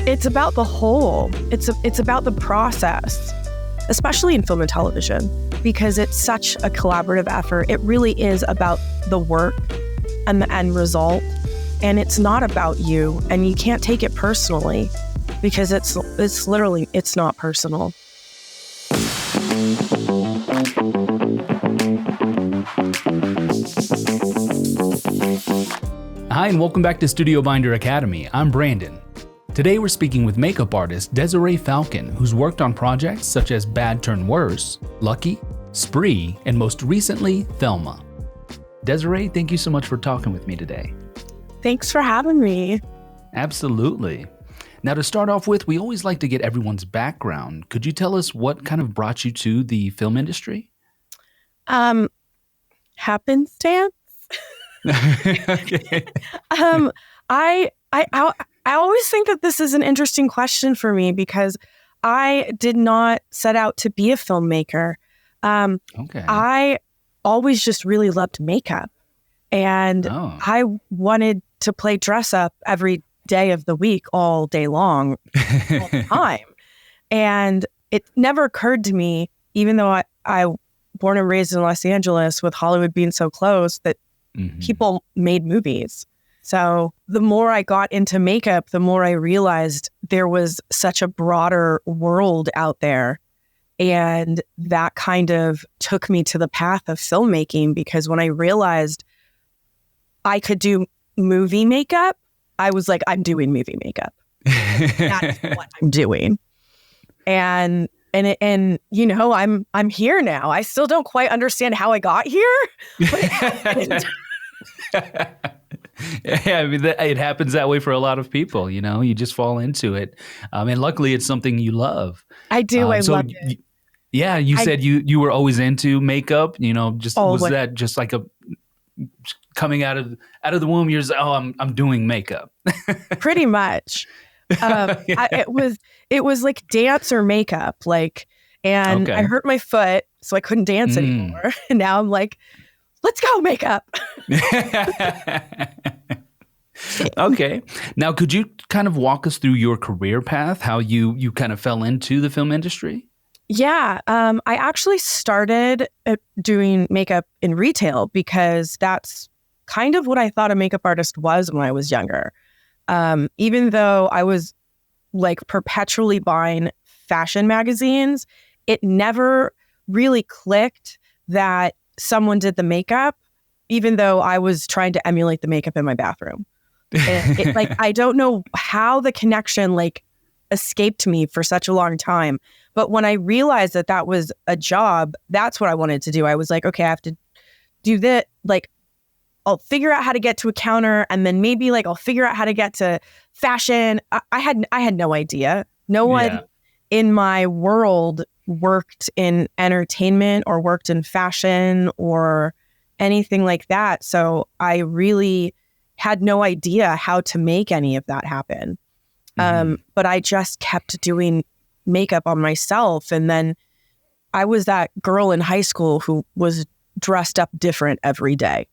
It's about the whole. It's about the process, especially in film and television, because it's such a collaborative effort. It really is about the work and the end result, and it's not about you, and you can't take it personally because it's literally, it's not personal. Hi, and welcome back to StudioBinder Academy. I'm Brandon. Today we're speaking with makeup artist Desiree Falcon, who's worked on projects such as Bad Turn Worse, Lucky, Spree, and most recently, Thelma. Desiree, thank you so much for talking with me today. Thanks for having me. Absolutely. Now, to start off with, we always like to get everyone's background. Could you tell us what kind of brought you to the film industry? Happenstance. Okay. I always think that this is an interesting question for me because I did not set out to be a filmmaker. Okay. I always just really loved makeup, and I wanted to play dress up every day of the week, all day long, all the time. And it never occurred to me, even though I born and raised in Los Angeles with Hollywood being so close, that people made movies. So the more I got into makeup, the more I realized there was such a broader world out there. And that kind of took me to the path of filmmaking, because when I realized I could do movie makeup, I was like, I'm doing movie makeup. That's what I'm doing. And you know, I'm here now. I still don't quite understand how I got here, but it happened. Yeah, I mean, it happens that way for a lot of people. You know, you just fall into it, and luckily, it's something you love. I do. I love it. Yeah, you said you were always into makeup. You know, was that just like a coming out of the womb? You're just, I'm doing makeup. Pretty much. It was like dance or makeup, and I hurt my foot, so I couldn't dance anymore. And now I'm like, let's go makeup. Okay. Now, could you kind of walk us through your career path, how you kind of fell into the film industry? Yeah. I actually started doing makeup in retail because that's kind of what I thought a makeup artist was when I was younger. Even though I was like perpetually buying fashion magazines, it never really clicked that someone did the makeup, even though I was trying to emulate the makeup in my bathroom. And I don't know how the connection escaped me for such a long time. But when I realized that that was a job, that's what I wanted to do. I was like, okay, I have to do that. I'll figure out how to get to a counter, and then maybe I'll figure out how to get to fashion. I had no idea. No one in my world worked in entertainment or worked in fashion or anything like that. So I really had no idea how to make any of that happen. But I just kept doing makeup on myself. And then I was that girl in high school who was dressed up different every day.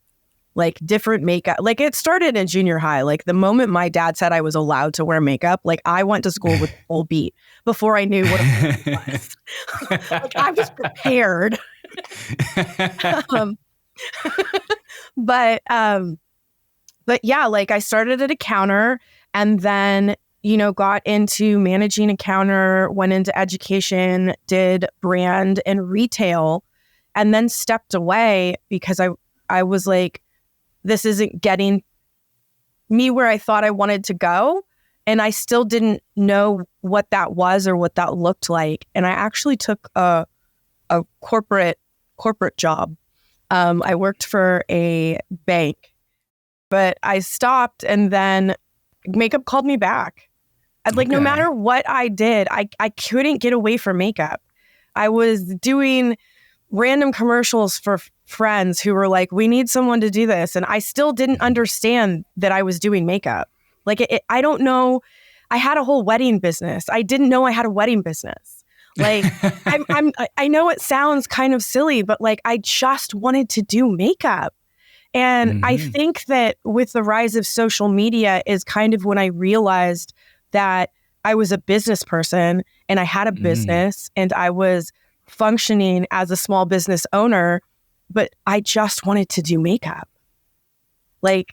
Different makeup. It started in junior high. The moment my dad said I was allowed to wear makeup, I went to school with full beat before I knew what it was. I was prepared. But yeah, I started at a counter, and then, got into managing a counter, went into education, did brand and retail, and then stepped away because I was like, this isn't getting me where I thought I wanted to go. And I still didn't know what that was or what that looked like. And I actually took a corporate job. I worked for a bank, but I stopped, and then makeup called me back. No matter what I did, I couldn't get away from makeup. I was doing random commercials for friends who were like, we need someone to do this. And I still didn't understand that I was doing makeup. I don't know. I had a whole wedding business. I didn't know I had a wedding business. I know it sounds kind of silly, but I just wanted to do makeup. And I think that with the rise of social media is kind of when I realized that I was a business person and I had a business and I was functioning as a small business owner, but I just wanted to do makeup. Like,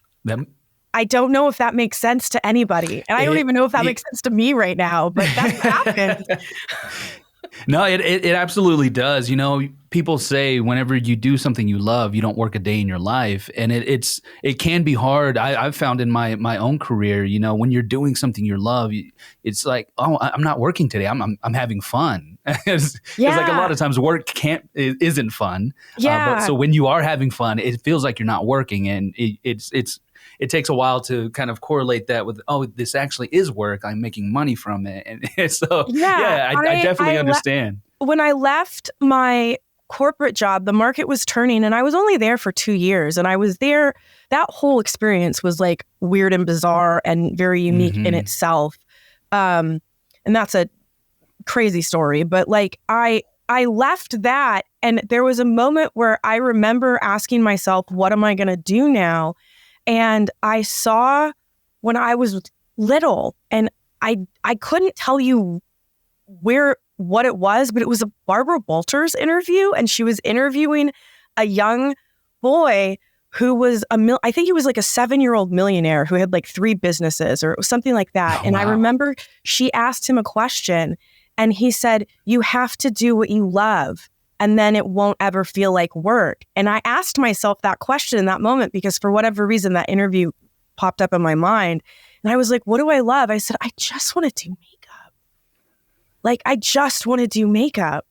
I don't know if that makes sense to anybody. And I don't even know if that makes sense to me right now, but that's what happened. No, it absolutely does. You know, people say whenever you do something you love, you don't work a day in your life. And it can be hard. I've found in my own career, you know, when you're doing something you love, it's like, oh, I'm not working today. I'm having fun. It's like a lot of times work isn't fun. Yeah. But so when you are having fun, it feels like you're not working, and it takes a while to kind of correlate that with, oh, this actually is work. I'm making money from it. And so, I definitely understand. When I left my corporate job, the market was turning and I was only there for 2 years. And I was there, that whole experience was like weird and bizarre and very unique in itself. And that's a crazy story. But like I left that, and there was a moment where I remember asking myself, what am I going to do now? And I saw when I was little, and I couldn't tell you what it was, but it was a Barbara Walters interview, and she was interviewing a young boy who was I think he was like a 7-year-old millionaire who had like 3 businesses or something like that. And I remember she asked him a question, and he said, "You have to do what you love, and then it won't ever feel like work." And I asked myself that question in that moment because for whatever reason, that interview popped up in my mind. And I was like, what do I love? I said, I just want to do makeup. Like, I just want to do makeup.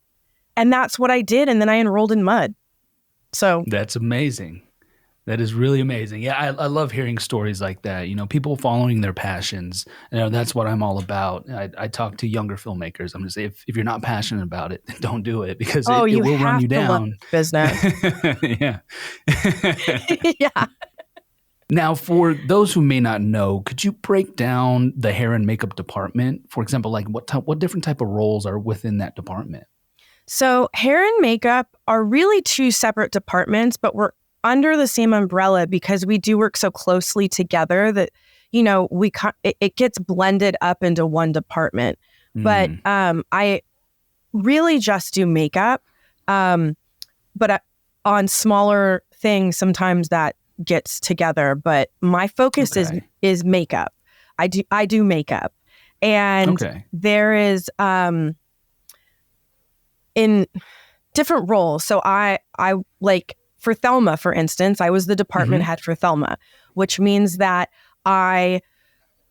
And that's what I did. And then I enrolled in MUD. So that's amazing. That is really amazing. Yeah, I love hearing stories like that. You know, people following their passions. You know, that's what I'm all about. I talk to younger filmmakers. I'm going to say, if you're not passionate about it, then don't do it, because it will run you down. Business. Yeah. Yeah. Now, for those who may not know, could you break down the hair and makeup department? For example, like what different type of roles are within that department? So hair and makeup are really 2 separate departments, but we're under the same umbrella because we do work so closely together that, you know, it gets blended up into one department. But I really just do makeup. But on smaller things, sometimes that gets together. But my focus is makeup. I do makeup. And there is in different roles. So I like, for Thelma, for instance, I was the department head for Thelma, which means that I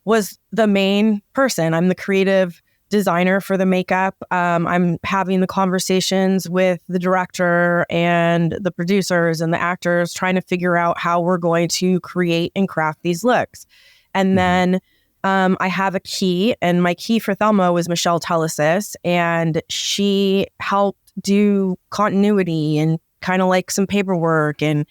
was the main person. I'm the creative designer for the makeup. I'm having the conversations with the director and the producers and the actors, trying to figure out how we're going to create and craft these looks. And then I have a key, and my key for Thelma was Michelle Telesis, and she helped do continuity and kind of like some paperwork, and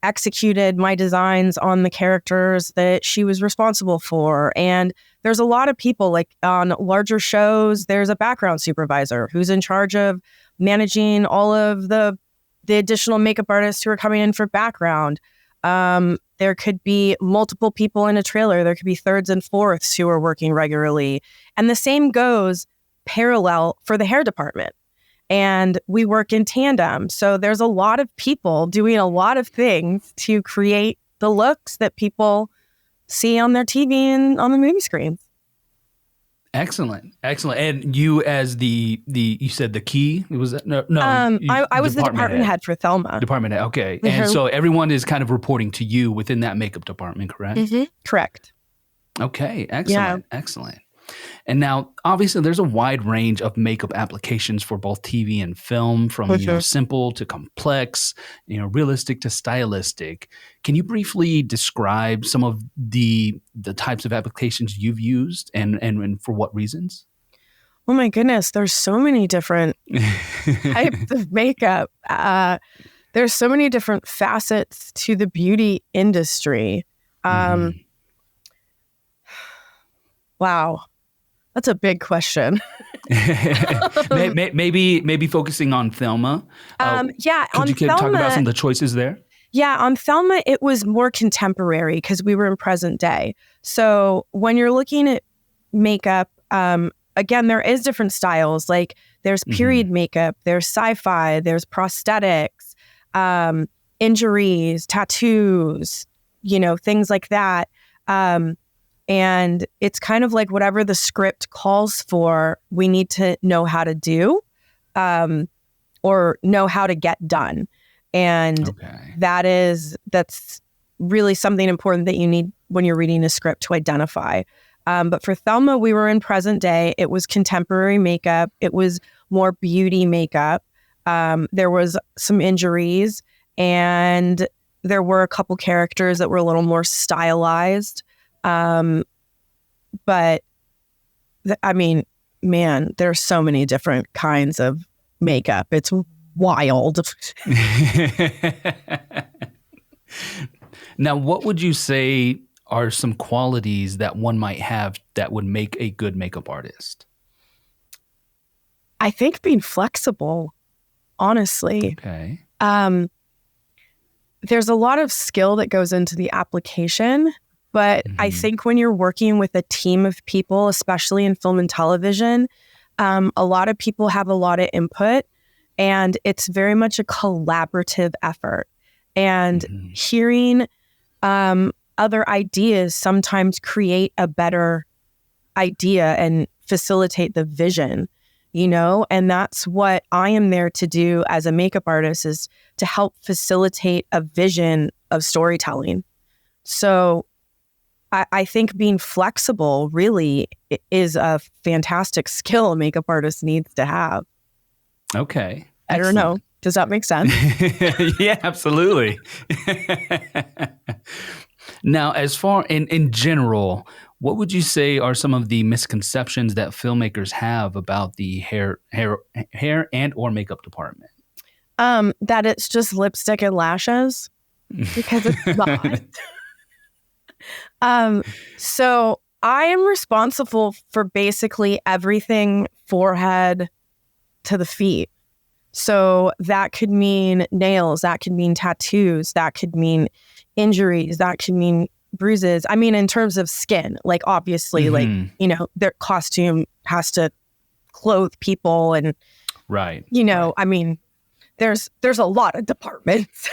executed my designs on the characters that she was responsible for. And there's a lot of people, like on larger shows, there's a background supervisor who's in charge of managing all of the additional makeup artists who are coming in for background. There could be multiple people in a trailer. There could be thirds and fourths who are working regularly. And the same goes parallel for the hair department. And we work in tandem. So there's a lot of people doing a lot of things to create the looks that people see on their TV and on the movie screens. Excellent. And you, as the you said the key, was that no? I was the department head for Thelma. Department head, okay. And so everyone is kind of reporting to you within that makeup department, correct? Correct. Okay, excellent. And now, obviously, there's a wide range of makeup applications for both TV and film, from simple to complex, realistic to stylistic. Can you briefly describe some of the types of applications you've used and for what reasons? Oh my goodness, there's so many different types of makeup. There's so many different facets to the beauty industry. Wow. That's a big question. maybe focusing on Thelma. Could you talk about some of the choices there? Yeah, on Thelma, it was more contemporary because we were in present day. So when you're looking at makeup, again, there is different styles. Like there's period makeup, there's sci-fi, there's prosthetics, injuries, tattoos, things like that. And it's kind of like whatever the script calls for, we need to know how to do, or know how to get done. And that's really something important that you need when you're reading a script to identify. But for Thelma, we were in present day. It was contemporary makeup. It was more beauty makeup. There was some injuries, and there were a couple characters that were a little more stylized. But I mean, man, there's so many different kinds of makeup. It's wild. Now, what would you say are some qualities that one might have that would make a good makeup artist? I think being flexible, honestly. Okay. There's a lot of skill that goes into the application, but I think when you're working with a team of people, especially in film and television, a lot of people have a lot of input, and it's very much a collaborative effort. And hearing other ideas sometimes create a better idea and facilitate the vision, and that's what I am there to do as a makeup artist, is to help facilitate a vision of storytelling. So I think being flexible really is a fantastic skill a makeup artist needs to have. Okay. I don't know. Does that make sense? Yeah, absolutely. Now, as far in general, what would you say are some of the misconceptions that filmmakers have about the hair and or makeup department? That it's just lipstick and lashes, because it's not. So I am responsible for basically everything forehead to the feet. So that could mean nails, that could mean tattoos, that could mean injuries, that could mean bruises. I mean, in terms of skin, like obviously, their costume has to clothe people, and right. I mean, there's a lot of departments.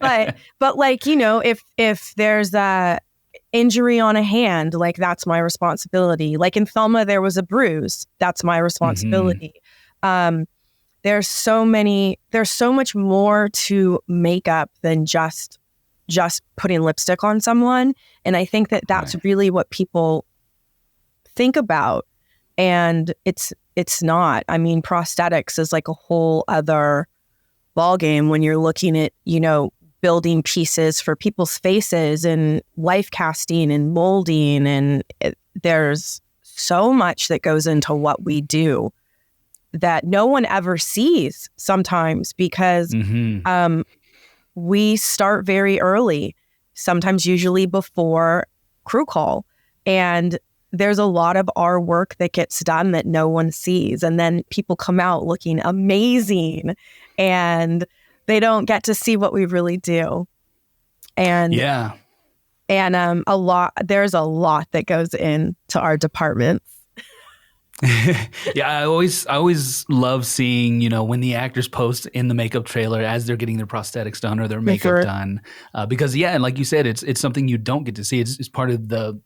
but like, if there's a injury on a hand, like that's my responsibility. Like in Thelma, there was a bruise. That's my responsibility. There's so much more to makeup than just putting lipstick on someone. And I think that that's really what people think about. And it's not. I mean, prosthetics is like a whole other ballgame when you're looking at, building pieces for people's faces and life casting and molding. And there's so much that goes into what we do that no one ever sees sometimes, because we start very early, sometimes usually before crew call. And there's a lot of our work that gets done that no one sees. And then people come out looking amazing, and they don't get to see what we really do. And there's a lot that goes into our departments. Yeah, I always love seeing, when the actors post in the makeup trailer as they're getting their prosthetics done or their makeup done, because like you said, it's something you don't get to see. It's part of the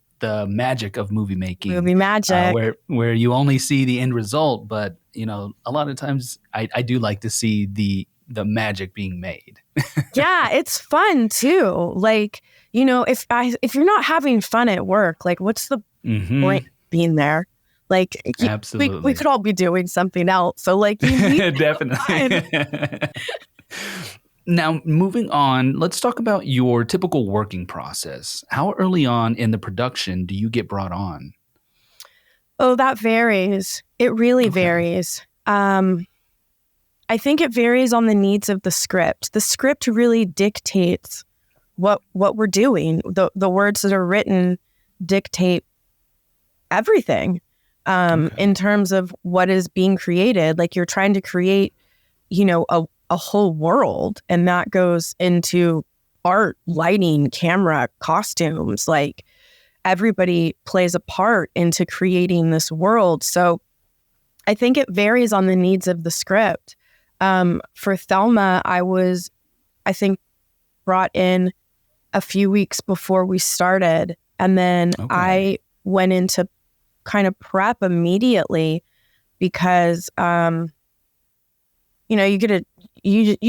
magic of movie making. Movie magic, where you only see the end result, but a lot of times I do like to see the magic being made. Yeah, it's fun too. Like, if you're not having fun at work, like what's the point being there? Like, absolutely, we could all be doing something else. So like, you need definitely. Now, moving on, let's talk about your typical working process. How early on in the production do you get brought on? Oh, that varies. It really varies. I think it varies on the needs of the script. The script really dictates what we're doing. The words that are written dictate everything. In terms of what is being created. Like you're trying to create, a whole world, and that goes into art, lighting, camera, costumes. Like everybody plays a part into creating this world. So I think it varies on the needs of the script. For Thelma, I think, brought in a few weeks before we started. And then I went into kind of prep immediately because, you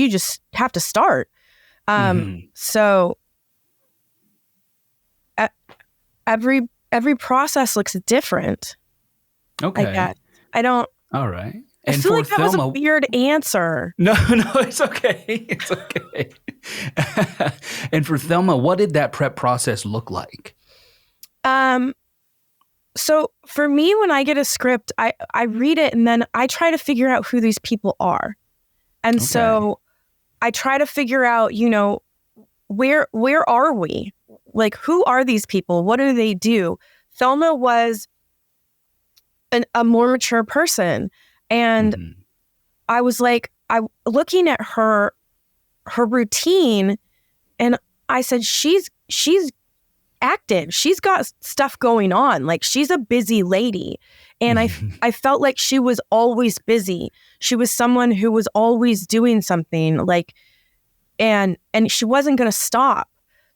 just have to start. So every process looks different. Okay. I guess. I don't. All right. I And feel for like that Thelma, was a weird answer. No, it's okay. It's okay. And for Thelma, what did that prep process look like? So for me, when I get a script, I read it and then I try to figure out who these people are. And so I try to figure out, where are we? Like, who are these people? What do they do? Thelma was a more mature person. And I was like, looking at her routine, and I said, she's active. She's got stuff going on. Like, she's a busy lady. And I felt like she was always busy. She was someone who was always doing something, like, and she wasn't going to stop.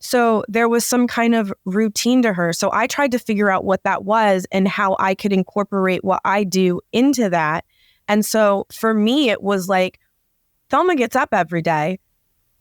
So there was some kind of routine to her. So I tried to figure out what that was and how I could incorporate what I do into that. And so for me, it was like, Thelma gets up every day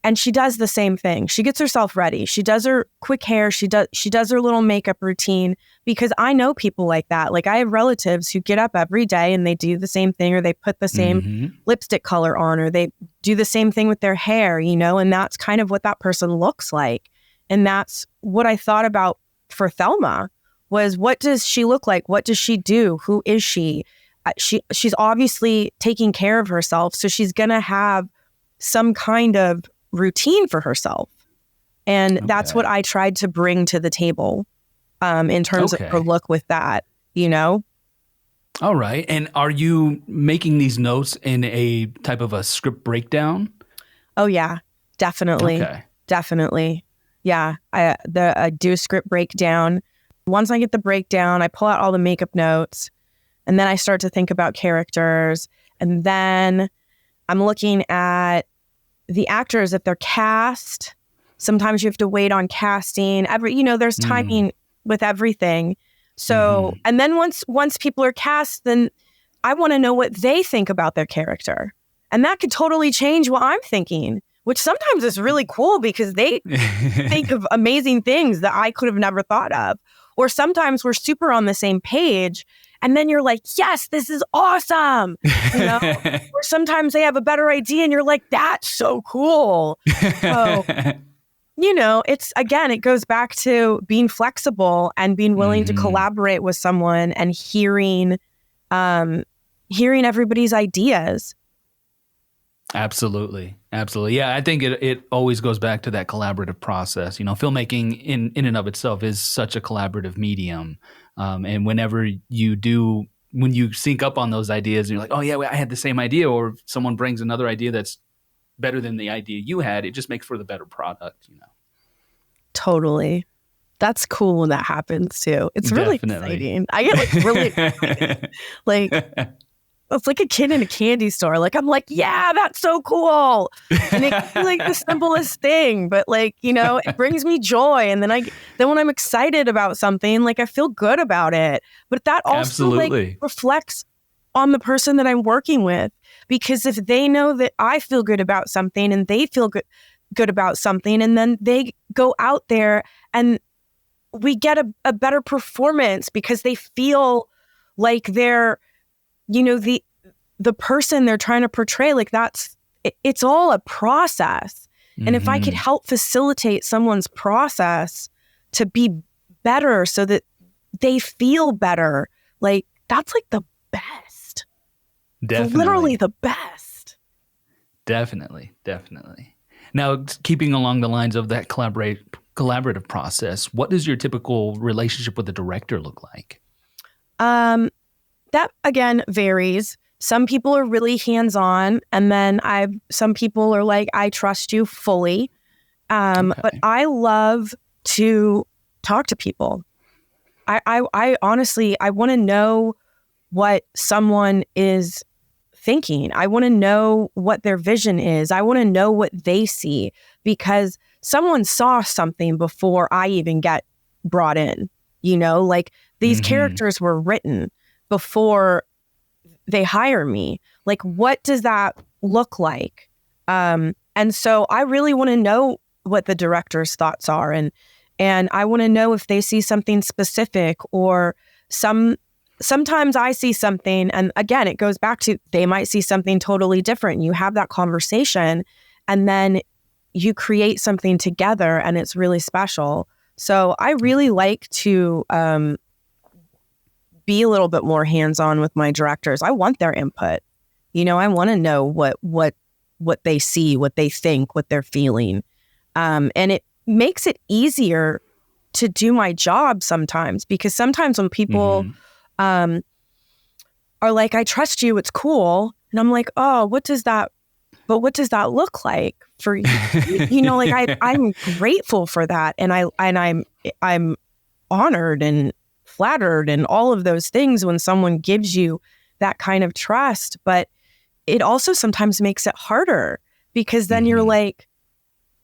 and she does the same thing. She gets herself ready. She does her quick hair. She does her little makeup routine, because I know people like that. Like, I have relatives who get up every day and they do the same thing, or they put the same lipstick color on, or they do the same thing with their hair, and that's kind of what that person looks like. And that's what I thought about for Thelma, was, what does she look like? What does she do? Who is she? She's obviously taking care of herself, so she's going to have some kind of routine for herself. And that's what I tried to bring to the table in terms of her look with that, All right. And are you making these notes in a type of a script breakdown? Oh, yeah, definitely. Okay. Definitely. Yeah, I do a script breakdown. Once I get the breakdown, I pull out all the makeup notes, and then I start to think about characters. And then I'm looking at the actors, if they're cast. Sometimes you have to wait on casting. There's timing with everything. So, and then once people are cast, then I want to know what they think about their character. And that could totally change what I'm thinking, which sometimes is really cool, because they think of amazing things that I could have never thought of. Or sometimes we're super on the same page, and then you're like, yes, this is awesome. Or sometimes they have a better idea and you're like, that's so cool. So, it goes back to being flexible and being willing to collaborate with someone and hearing everybody's ideas. Absolutely. Yeah, I think it always goes back to that collaborative process. Filmmaking in and of itself is such a collaborative medium. And when you sync up on those ideas and you're like, oh yeah, I had the same idea, or someone brings another idea that's better than the idea you had, it just makes for the better product, Totally. That's cool when that happens too. It's really exciting. I get really excited. It's like a kid in a candy store. Like, I'm like, yeah, that's so cool. And it can be like the simplest thing, but it brings me joy. And then when I'm excited about something, I feel good about it. But that also reflects on the person that I'm working with, because if they know that I feel good about something and they feel good about something, and then they go out there and we get a better performance because they feel like they're, the person they're trying to portray, it's all a process. And if I could help facilitate someone's process to be better so that they feel better, that's the best. Definitely. Literally the best. Definitely. Now, keeping along the lines of that collaborative process, what does your typical relationship with the director look like? That, again, varies. Some people are really hands-on, and then some people are like, I trust you fully. But I love to talk to people. I honestly, I want to know what someone is thinking. I want to know what their vision is. I want to know what they see, because someone saw something before I even get brought in. Like these characters were written before they hire me. Like, what does that look like? And so I really want to know what the director's thoughts are, and I want to know if they see something specific, or sometimes I see something, and again, it goes back to they might see something totally different. You have that conversation, and then you create something together, and it's really special. So I really like to be a little bit more hands-on with my directors. I want their input. I want to know what they see, what they think, what they're feeling. And it makes it easier to do my job sometimes, because sometimes when people are like, I trust you, it's cool. And I'm like, oh, what does that look like for you? Like I'm grateful for that. And I'm honored and flattered and all of those things when someone gives you that kind of trust. But it also sometimes makes it harder, because then you're like,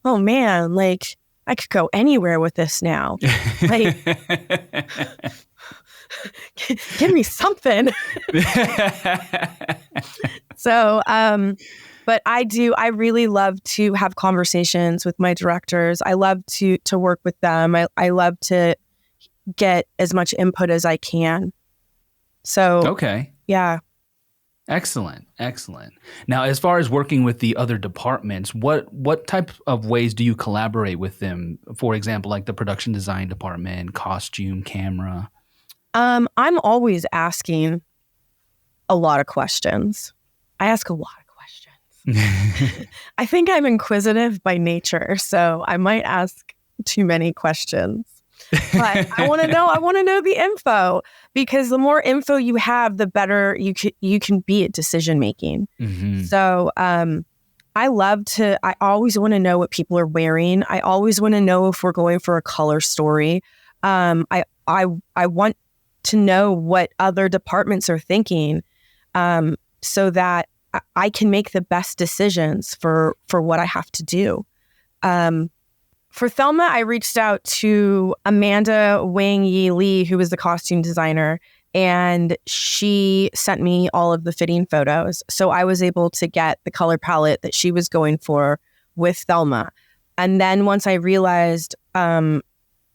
oh man, like I could go anywhere with this now. Like, give me something. So, but I really love to have conversations with my directors. I love to work with them. I love to get as much input as I can. So, okay. Yeah. Excellent. Now, as far as working with the other departments, what type of ways do you collaborate with them? For example, like the production design department, costume, camera. I'm always asking a lot of questions. I ask a lot of questions. I think I'm inquisitive by nature, so I might ask too many questions. But I want to know the info, because the more info you have, the better you can be at decision making. So I always want to know what people are wearing. I always want to know if we're going for a color story. I want to know what other departments are thinking, so that I can make the best decisions for what I have to do. For Thelma, I reached out to Amanda Wang Yi Lee, who was the costume designer, and she sent me all of the fitting photos. So I was able to get the color palette that she was going for with Thelma. And then once I realized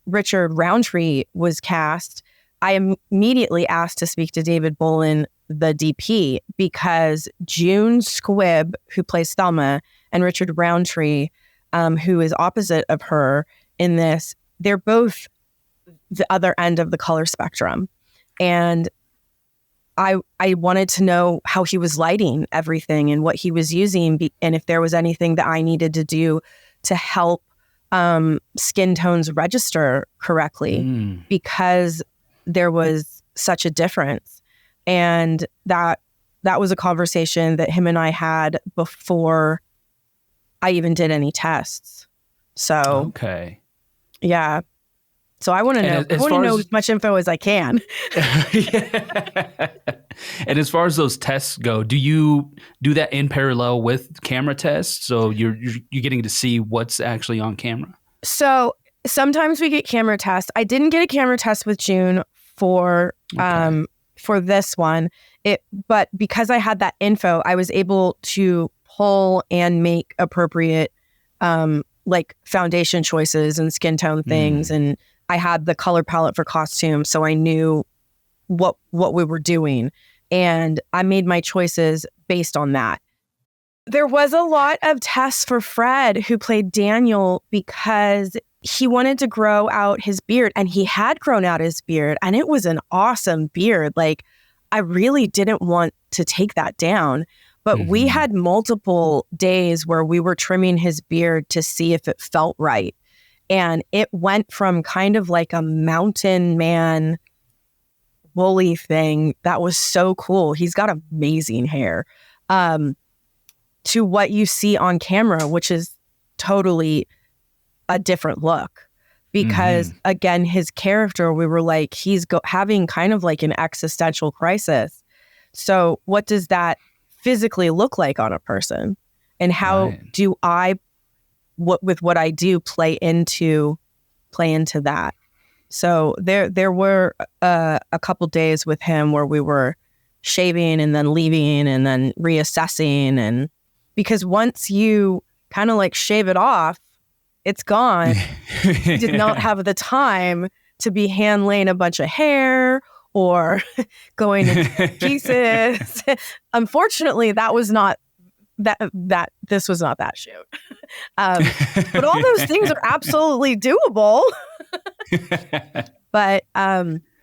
Richard Roundtree was cast, I immediately asked to speak to David Bolin, the DP, because June Squibb, who plays Thelma, and Richard Roundtree, who is opposite of her in this, they're both the other end of the color spectrum. And I wanted to know how he was lighting everything and what he was using, and if there was anything that I needed to do to help skin tones register correctly, because there was such a difference. And that was a conversation that him and I had before I even did any tests. So, okay. Yeah. So I want to know. I want to know as much info as I can. And as far as those tests go, do you do that in parallel with camera tests? So you're getting to see what's actually on camera? So sometimes we get camera tests. I didn't get a camera test with June for this one. But because I had that info, I was able to pull and make appropriate like foundation choices and skin tone things. And I had the color palette for costume, so I knew what we were doing. And I made my choices based on that. There was a lot of tests for Fred, who played Daniel, because he wanted to grow out his beard, and he had grown out his beard, and it was an awesome beard. Like, I really didn't want to take that down. But we had multiple days where we were trimming his beard to see if it felt right. And it went from kind of like a mountain man woolly thing that was so cool. He's got amazing hair, to what you see on camera, which is totally a different look. because again, his character, we were like, he's having kind of like an existential crisis. So what does that physically look like on a person? And how do I, what I do, play into that? So there were a couple days with him where we were shaving and then leaving and then reassessing, and because once you kind of like shave it off, it's gone. You did not have the time to be hand laying a bunch of hair or going into pieces. Unfortunately, that was not this was not that shoot. But all those things are absolutely doable. But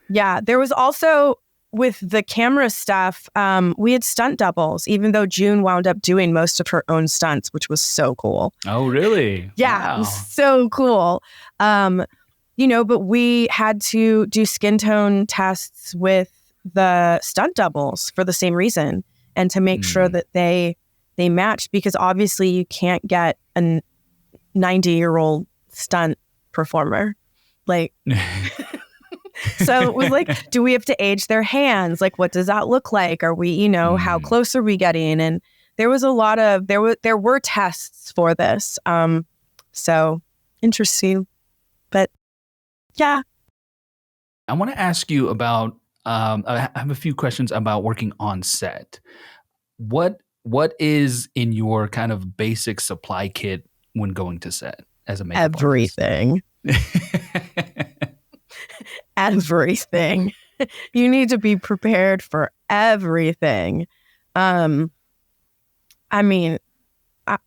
yeah, there was also, with the camera stuff, we had stunt doubles, even though June wound up doing most of her own stunts, which was so cool. Oh, really? Yeah, Wow. it was so cool. But we had to do skin tone tests with the stunt doubles for the same reason, and to make sure that they matched, because obviously you can't get a 90-year-old stunt performer. Like, so it was like, do we have to age their hands? Like, what does that look like? Are we, how close are we getting? And there was a lot of, there were tests for this. So interesting, but yeah. I want to ask you about, I have a few questions about working on set. What is in your kind of basic supply kit when going to set as a makeup Everything. Everything. You need to be prepared for everything. I mean,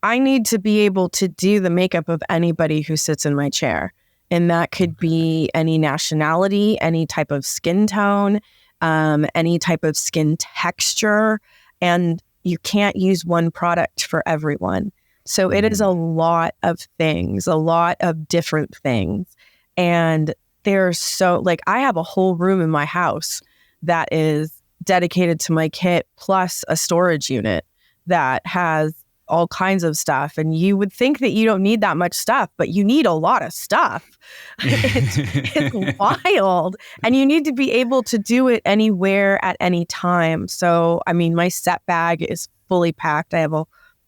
I need to be able to do the makeup of anybody who sits in my chair. And that could be any nationality, any type of skin tone, any type of skin texture. And you can't use one product for everyone. So it is a lot of things, a lot of different things. And there's so, like, I have a whole room in my house that is dedicated to my kit, plus a storage unit that has all kinds of stuff. And you would think that you don't need that much stuff, but you need a lot of stuff. It's wild. And you need to be able to do it anywhere at any time. So, I mean, my set bag is fully packed. I have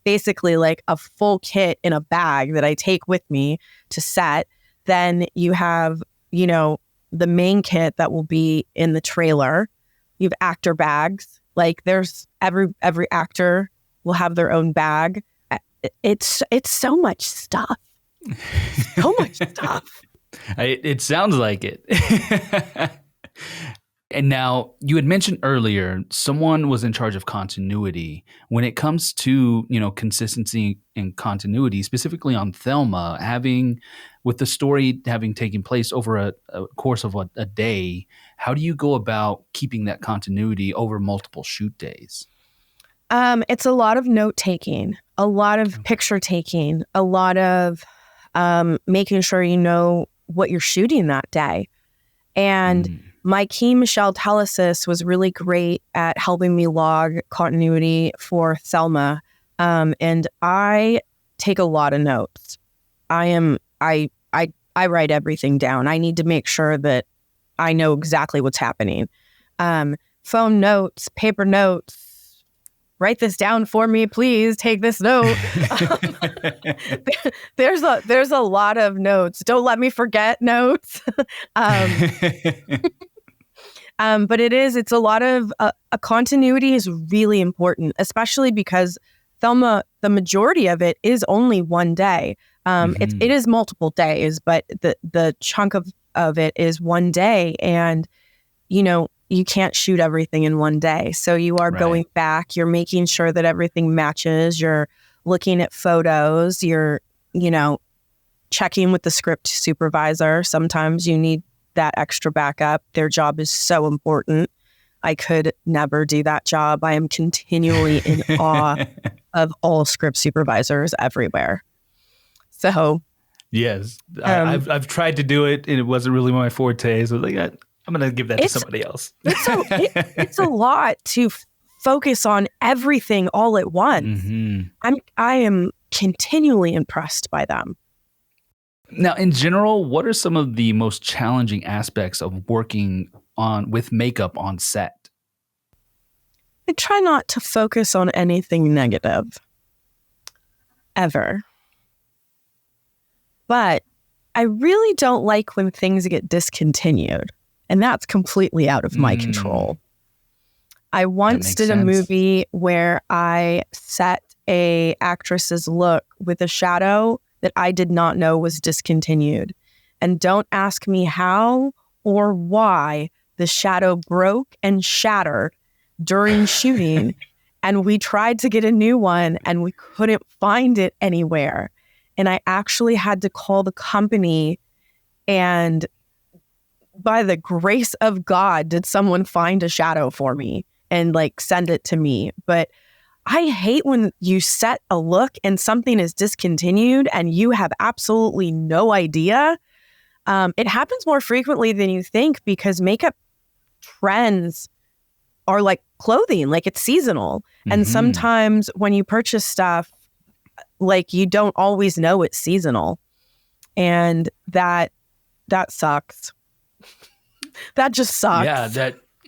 basically like a full kit in a bag that I take with me to set. Then you have, the main kit that will be in the trailer. You have actor bags. Like, there's every actor will have their own bag. It's so much stuff. So much stuff. It sounds like it. And now, you had mentioned earlier, someone was in charge of continuity. When it comes to, consistency and continuity, specifically on Thelma, with the story having taken place over a course of a day, how do you go about keeping that continuity over multiple shoot days? It's a lot of note taking, a lot of picture taking, a lot of making sure you know what you're shooting that day. And my key, Michelle Telesis, was really great at helping me log continuity for Thelma. And I take a lot of notes. I write everything down. I need to make sure that I know exactly what's happening. Phone notes, paper notes. Write this down for me, please. Take this note. There's a lot of notes. Don't let me forget notes. But it's a lot of a continuity is really important, especially because Thelma, the majority of it is only one day. It is multiple days, but the chunk of it is one day, and you can't shoot everything in one day. So you are going back, you're making sure that everything matches, you're looking at photos, you're, checking with the script supervisor. Sometimes you need that extra backup. Their job is so important. I could never do that job. I am continually in awe of all script supervisors everywhere. So, yes, I've tried to do it, and it wasn't really my forte. So like, I'm going to give that to somebody else. It's a lot to focus on everything all at once. I am continually impressed by them. Now, in general, what are some of the most challenging aspects of working with makeup on set? I try not to focus on anything negative, ever. But I really don't like when things get discontinued, and that's completely out of my control. I once did a movie where I set a actress's look with a shadow that I did not know was discontinued. And don't ask me how or why the shadow broke and shattered during shooting. And we tried to get a new one and we couldn't find it anywhere. And I actually had to call the company, and by the grace of God, did someone find a shadow for me and like send it to me. But I hate when you set a look and something is discontinued and you have absolutely no idea. It happens more frequently than you think because makeup trends are like clothing, like it's seasonal. And sometimes when you purchase stuff, like you don't always know it's seasonal. And that sucks. That just sucks.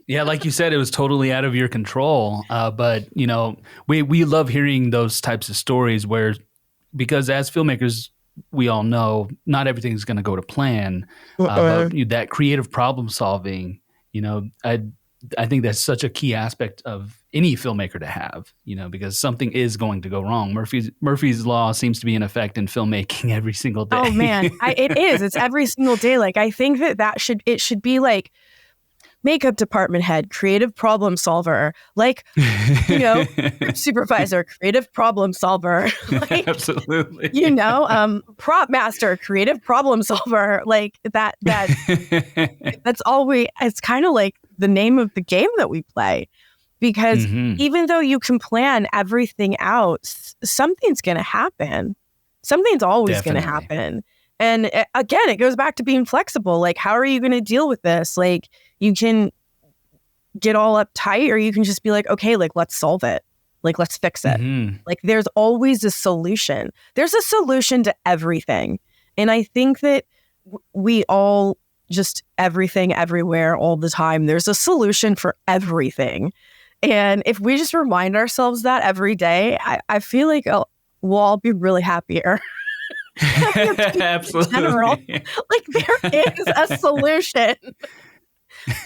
Yeah, like you said, it was totally out of your control. But, you know, we love hearing those types of stories because as filmmakers, we all know not everything's going to go to plan. But that creative problem solving, you know, I think that's such a key aspect of any filmmaker to have, you know, because something is going to go wrong. Murphy's Law seems to be in effect in filmmaking every single day. Oh, man, it is. It's every single day. Like, I think it should be like, makeup department head, creative problem solver, like, you know, supervisor, creative problem solver, like, absolutely, you know, prop master, creative problem solver, like that that's all it's kind of like the name of the game that we play, because even though you can plan everything out, something's going to happen. Something's always going to happen. And again, it goes back to being flexible. Like, how are you going to deal with this? Like, you can get all uptight, or you can just be like, okay, like, let's solve it. Like, let's fix it. Like, there's always a solution. There's a solution to everything. And I think that we all just everything, everywhere, all the time, there's a solution for everything. And if we just remind ourselves that every day, I feel like we'll all be really happier. Absolutely. Like, there is a solution.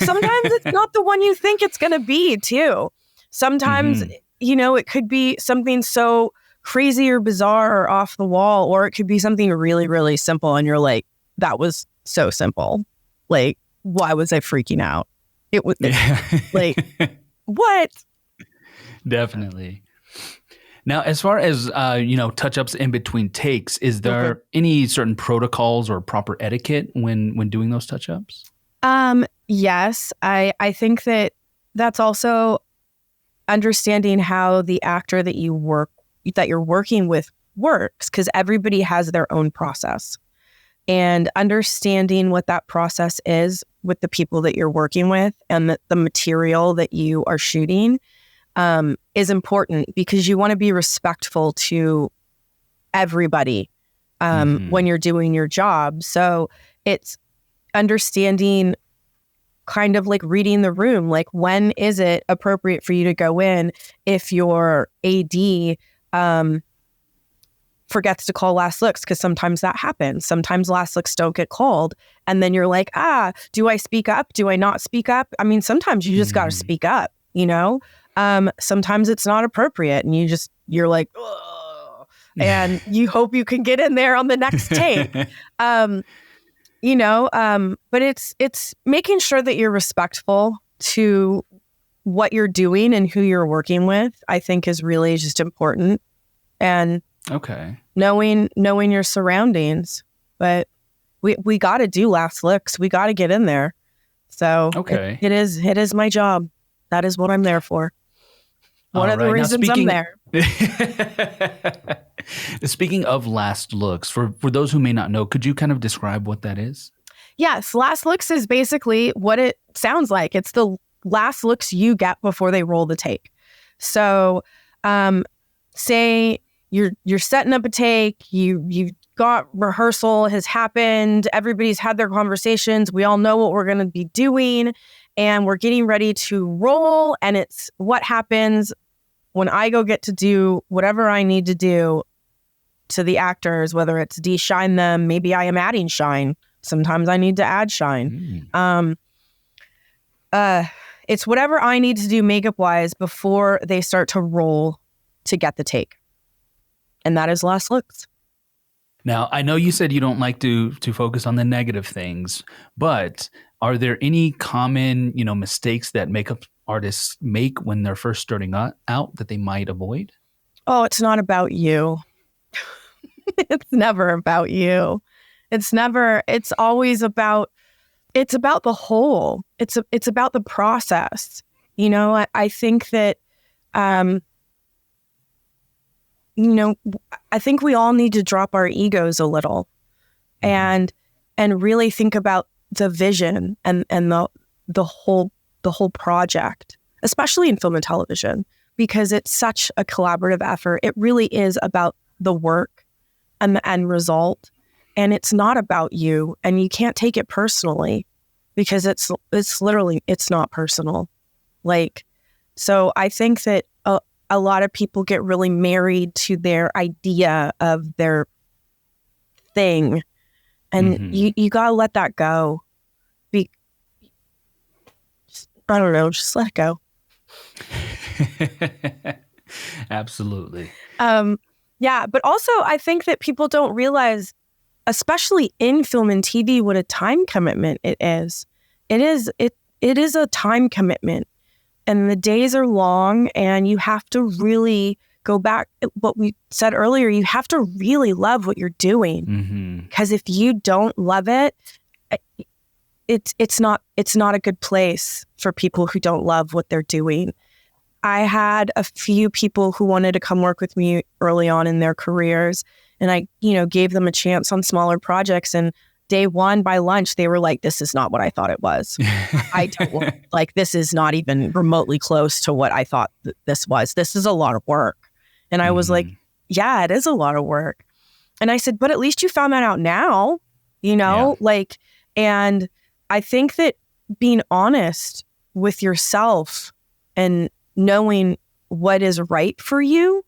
Sometimes it's not the one you think it's going to be, too. Sometimes, you know, it could be something so crazy or bizarre or off the wall, or it could be something really, really simple. And you're like, that was so simple. Like, why was I freaking out? It was like, what? Definitely. Now, as far as, you know, touch-ups in between takes, is there any certain protocols or proper etiquette when doing those touch-ups? Yes. I think that's also understanding how the actor that you're working with works, because everybody has their own process. And understanding what that process is with the people that you're working with and the material that you are shooting is important, because you want to be respectful to everybody when you're doing your job. So it's understanding, kind of like reading the room, like, when is it appropriate for you to go in if your AD forgets to call last looks, because sometimes that happens. Sometimes last looks don't get called. And then you're like, do I speak up? Do I not speak up? I mean, sometimes you just got to speak up, you know? Sometimes it's not appropriate and you're like, ugh, and you hope you can get in there on the next take. You know, but it's making sure that you're respectful to what you're doing and who you're working with, I think, is really just important. And knowing your surroundings. But we got to do last looks. We got to get in there. So it is my job. That is what I'm there for. One of the reasons I'm there. Speaking of last looks, for those who may not know, could you kind of describe what that is? Yes, last looks is basically what it sounds like. It's the last looks you get before they roll the take. So say you're setting up a take, you got rehearsal has happened. Everybody's had their conversations. We all know what we're going to be doing and we're getting ready to roll. And it's what happens when I go get to do whatever I need to do to the actors, whether it's de-shine them. Maybe I am adding shine. Sometimes I need to add shine. It's whatever I need to do makeup wise before they start to roll to get the take. And that is last looks. Now, I know you said you don't like to focus on the negative things, but are there any common, mistakes that makeup artists make when they're first starting out that they might avoid? Oh, it's not about you. It's never about you. It's always about, it's about the whole. It's about the process. I think that, I think we all need to drop our egos a little and really think about the vision and the whole project, especially in film and television, because it's such a collaborative effort. It really is about the work and the end result. And it's not about you, and you can't take it personally because it's literally, it's not personal. So I think that a lot of people get really married to their idea of their thing, and you gotta let that go. I don't know, just let it go. Absolutely. Yeah, but also I think that people don't realize, especially in film and TV, what a time commitment it is. It is a time commitment, and the days are long, and you have to really go back. What we said earlier, you have to really love what you're doing, because if you don't love it, it's not a good place for people who don't love what they're doing. I had a few people who wanted to come work with me early on in their careers, and I, gave them a chance on smaller projects. And day one by lunch, they were like, "This is not what I thought it was. I don't this is not even remotely close to what I thought this was. This is a lot of work." And I was like, "Yeah, it is a lot of work." And I said, "But at least you found that out now, and I think that being honest with yourself and knowing what is right for you,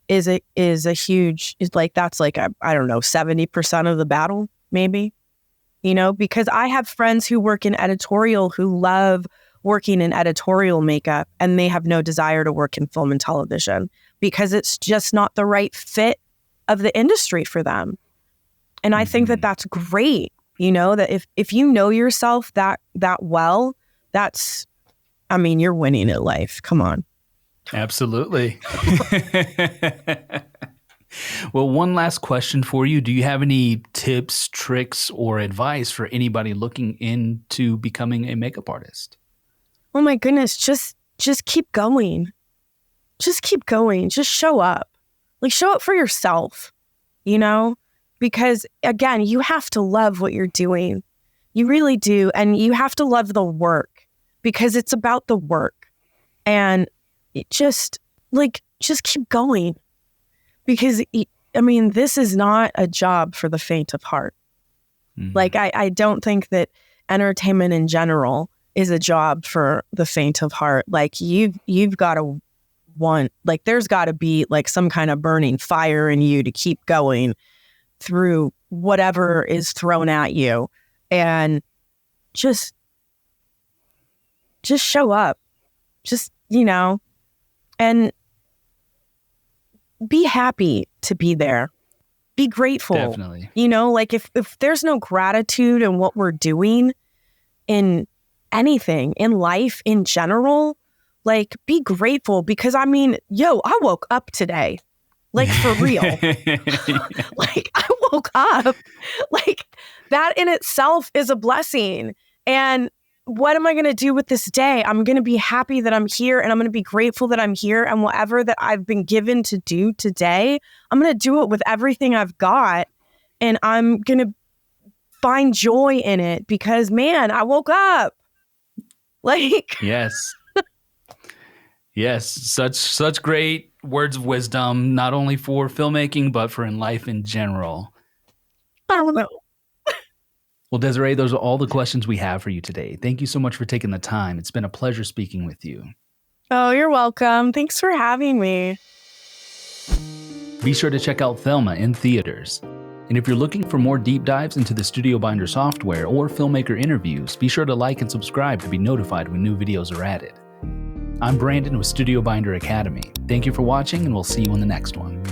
is a huge, that's I don't know, 70% of the battle, maybe, because I have friends who work in editorial who love working in editorial makeup, and they have no desire to work in film and television because it's just not the right fit of the industry for them. And I think that that's great, that if you know yourself that well, you're winning at life. Come on. Absolutely. Well, one last question for you. Do you have any tips, tricks, or advice for anybody looking into becoming a makeup artist? Oh my goodness. Just keep going. Just keep going. Just show up. Show up for yourself, because again, you have to love what you're doing. You really do. And you have to love the work, because it's about the work. And just keep going, because this is not a job for the faint of heart. I don't think that entertainment in general is a job for the faint of heart. You've got to want, there's got to be some kind of burning fire in you to keep going through whatever is thrown at you, and just show up, and be happy to be there. Be grateful. Definitely. If there's no gratitude in what we're doing in anything, in life in general, be grateful, because I woke up today. For real. I woke up. That in itself is a blessing. And what am I going to do with this day? I'm going to be happy that I'm here, and I'm going to be grateful that I'm here, and whatever that I've been given to do today, I'm going to do it with everything I've got, and I'm going to find joy in it, because man, I woke up. Yes. Yes. Such great words of wisdom, not only for filmmaking, but for in life in general. I don't know. Well, Desiree, those are all the questions we have for you today. Thank you so much for taking the time. It's been a pleasure speaking with you. Oh, you're welcome. Thanks for having me. Be sure to check out Thelma in theaters. And if you're looking for more deep dives into the StudioBinder software or filmmaker interviews, be sure to like and subscribe to be notified when new videos are added. I'm Brandon with StudioBinder Academy. Thank you for watching, and we'll see you in the next one.